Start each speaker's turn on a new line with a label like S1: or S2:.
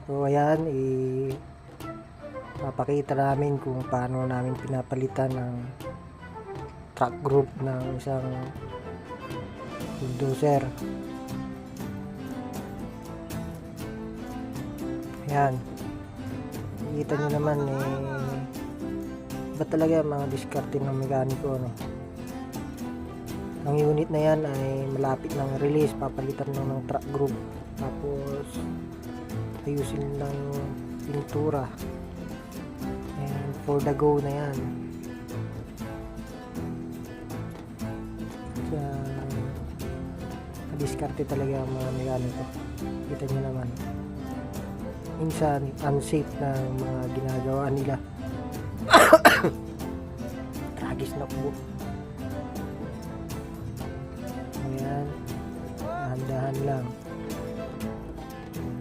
S1: So ayan, papakita namin kung paano namin pinapalitan ng truck group ng isang bulldozer. Ayan, nakikita nyo naman iba talaga mga diskarte ng mekaniko, no? Ang unit na yan ay malapit ng release, papalitan lang ng truck group, tapos ayusin lang yung pintura, and for the go na yan. Kaya diskarte talaga ang mga mekaniko. Kita nyo naman, minsan unsafe na mga ginagawa nila. Tragis na po. Ayan, dahan-dahan lang.